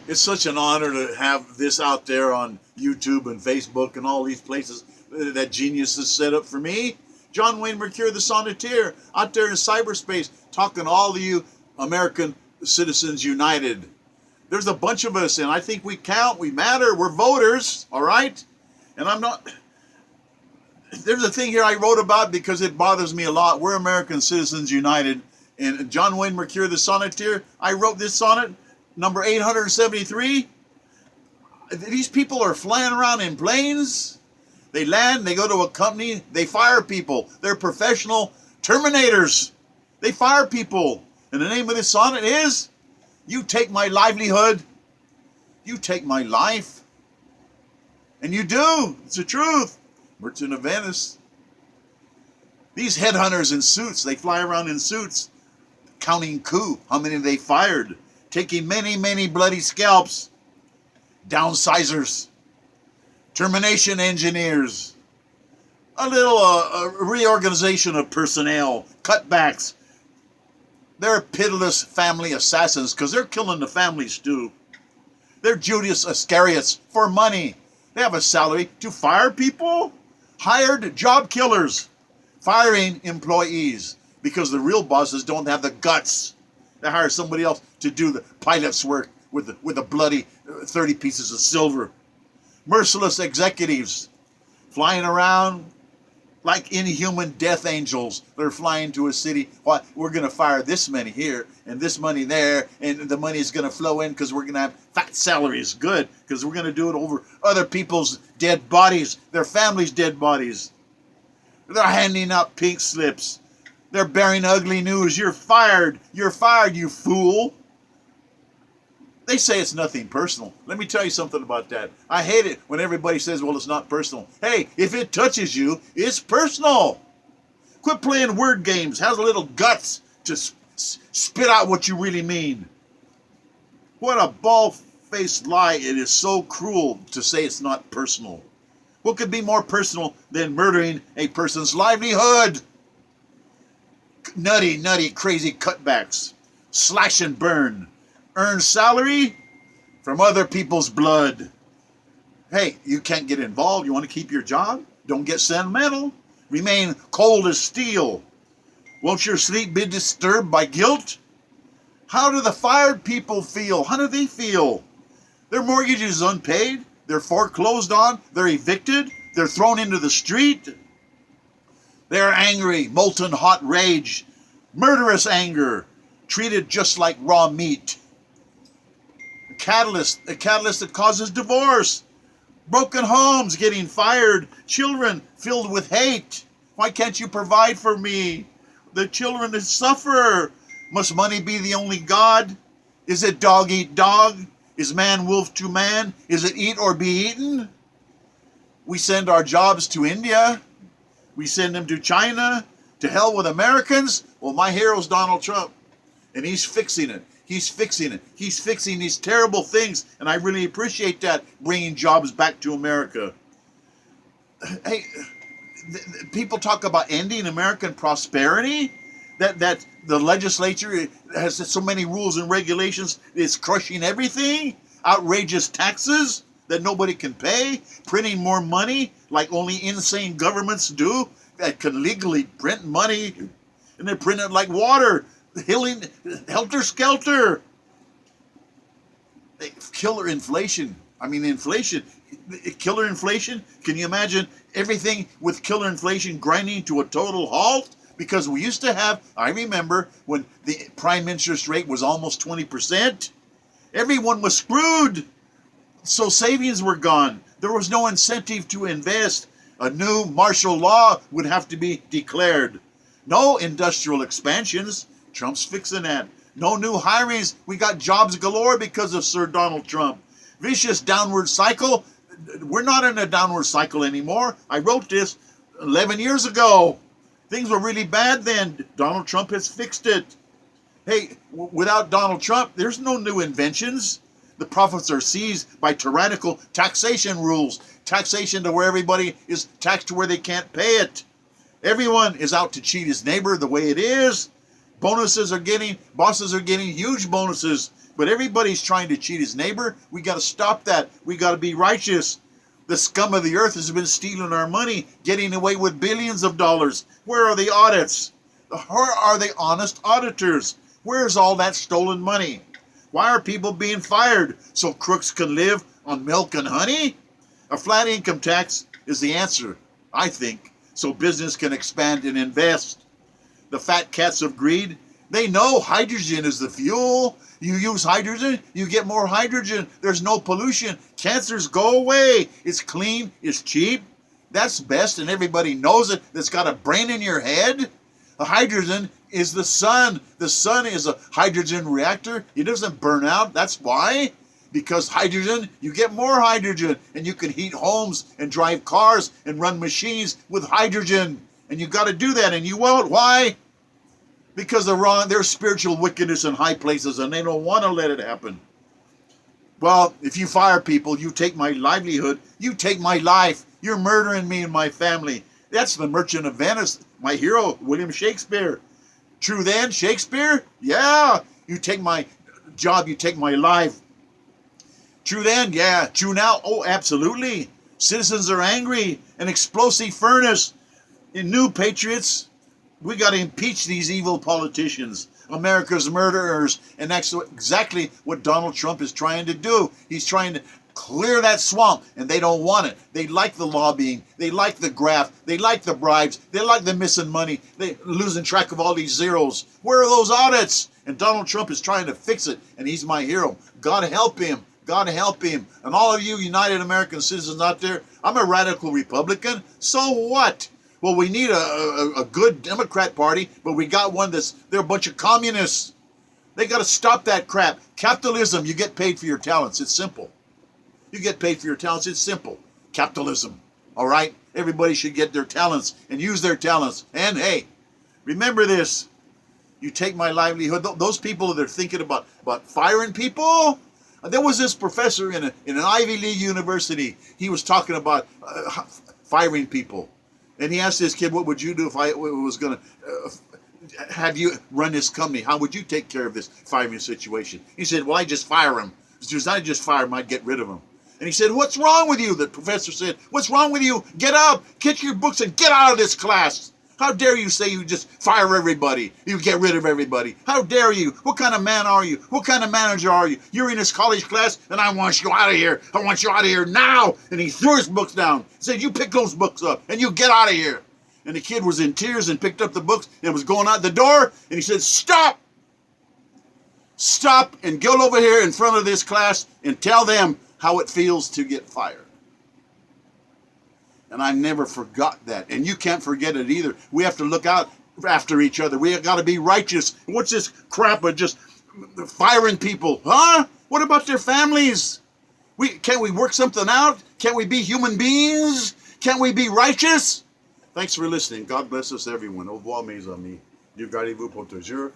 It's such an honor to have this out there on YouTube and Facebook and all these places that genius has set up for me. John Wayne Mercure, the Sonneteer, out there in cyberspace, talking to all of you American citizens united. There's a bunch of us, and I think we count, we matter, we're voters, all right? And I'm not... There's a thing here I wrote about because it bothers me a lot. We're American Citizens United. And John Wayne Mercure, the Sonneteer, I wrote this sonnet, number 873. These people are flying around in planes. They land, they go to a company, they fire people. They're professional terminators. They fire people. And the name of this sonnet is, you take my livelihood, you take my life. And you do. It's the truth. Merchant of Venice. These headhunters in suits, they fly around in suits, counting coup, how many they fired, taking many, many bloody scalps, downsizers, termination engineers, a little reorganization of personnel, cutbacks. They're pitiless family assassins because they're killing the families too. They're Judas Iscariots for money. They have a salary to fire people. Hired job killers, firing employees because the real bosses don't have the guts. They hire somebody else to do the pilot's work with a bloody 30 pieces of silver. Merciless executives flying around like inhuman death angels. They're flying to a city. Well, we're going to fire this many here and this money there, and the money is going to flow in because we're going to have fat salaries. Good, because we're going to do it over other people's dead bodies, their families' dead bodies. They're handing out pink slips. They're bearing ugly news. You're fired. You're fired, you fool. They say it's nothing personal. Let me tell you something about that. I hate it when everybody says, well, it's not personal. Hey, if it touches you, it's personal. Quit playing word games. Have a little guts to spit out what you really mean. What a bald-faced lie. It is so cruel to say it's not personal. What could be more personal than murdering a person's livelihood? Nutty, crazy cutbacks. Slash and burn. Earn salary from other people's blood. Hey, you can't get involved. You want to keep your job? Don't get sentimental. Remain cold as steel. Won't your sleep be disturbed by guilt? How do the fired people feel? How do they feel? Their mortgage is unpaid. They're foreclosed on. They're evicted. They're thrown into the street. They're angry, molten hot rage, murderous anger, treated just like raw meat. A catalyst that causes divorce, broken homes, getting fired, children filled with hate. Why can't you provide for me? The children that suffer. Must money be the only God? Is it dog eat dog? Is man wolf to man? Is it eat or be eaten? We send our jobs to India. We send them to China. To hell with Americans. Well, my hero's Donald Trump. And he's fixing it. He's fixing it. He's fixing these terrible things. And I really appreciate that, bringing jobs back to America. Hey, people talk about ending American prosperity. That the legislature has so many rules and regulations, it's crushing everything. Outrageous taxes that nobody can pay. Printing more money like only insane governments do that can legally print money. And they print it like water. Helter-skelter. Killer inflation. Killer inflation. Can you imagine everything with killer inflation grinding to a total halt? Because we used to have, I remember when the prime interest rate was almost 20%, everyone was screwed. So savings were gone. There was no incentive to invest. A new martial law would have to be declared. No industrial expansions. Trump's fixing that. No new hirings. We got jobs galore because of Sir Donald Trump. Vicious downward cycle. We're not in a downward cycle anymore. I wrote this 11 years ago. Things were really bad then. Donald Trump has fixed it. Hey, without Donald Trump, there's no new inventions. The profits are seized by tyrannical taxation rules. Taxation to where everybody is taxed to where they can't pay it. Everyone is out to cheat his neighbor the way it is. Bosses are getting huge bonuses But everybody's trying to cheat his neighbor. We got to stop that. We got to be righteous. The scum of the earth has been stealing our money, getting away with billions of dollars. Where are the audits? Where are the honest auditors? Where's all that stolen money? Why are people being fired? So crooks can live on milk and honey? A flat income tax is the answer, I think, so business can expand and invest. The fat cats of greed, they know hydrogen is the fuel. You use hydrogen, you get more hydrogen. There's no pollution. Cancers go away. It's clean, it's cheap. That's best, and everybody knows it that's got a brain in your head. The hydrogen is the sun. The sun is a hydrogen reactor. It doesn't burn out. That's why. Because hydrogen, you get more hydrogen, and you can heat homes and drive cars and run machines with hydrogen. And you got to do that, and you won't. Why? Because there's spiritual wickedness in high places, and they don't want to let it happen. Well, if you fire people, you take my livelihood, you take my life. You're murdering me and my family. That's the Merchant of Venice, my hero, William Shakespeare. True then, Shakespeare? Yeah. You take my job, you take my life. True then? Yeah. True now? Oh, absolutely. Citizens are angry. An explosive furnace. In New Patriots, we got to impeach these evil politicians, America's murderers. And that's exactly what Donald Trump is trying to do. He's trying to clear that swamp, and they don't want it. They like the lobbying. They like the graft. They like the bribes. They like the missing money. They're losing track of all these zeros. Where are those audits? And Donald Trump is trying to fix it, and he's my hero. God help him. God help him. And all of you United American citizens out there, I'm a radical Republican. So what? Well, we need a good Democrat party, but we got one they're a bunch of communists. They got to stop that crap. Capitalism, you get paid for your talents. It's simple. You get paid for your talents. It's simple. Capitalism. All right? Everybody should get their talents and use their talents. And hey, remember this. You take my livelihood. Those people that are thinking about firing people. There was this professor in an Ivy League university. He was talking about firing people. And he asked this kid, what would you do if I was going to have you run this company? How would you take care of this firing situation? He said, well, I just fire him. Because I just fire him, I'd get rid of him. And he said, what's wrong with you? The professor said, what's wrong with you? Get up, get your books, and get out of this class. How dare you say you just fire everybody? You get rid of everybody. How dare you? What kind of man are you? What kind of manager are you? You're in this college class, and I want you out of here. I want you out of here now. And he threw his books down. He said, you pick those books up, and you get out of here. And the kid was in tears and picked up the books and was going out the door. And he said, stop. Stop and go over here in front of this class and tell them how it feels to get fired. And I never forgot that. And you can't forget it either. We have to look out after each other. We have got to be righteous. What's this crap of just firing people? Huh? What about their families? Can't we work something out? Can't we be human beings? Can't we be righteous? Thanks for listening. God bless us, everyone. Au revoir, mes amis. Dieu gardez-vous, protégez.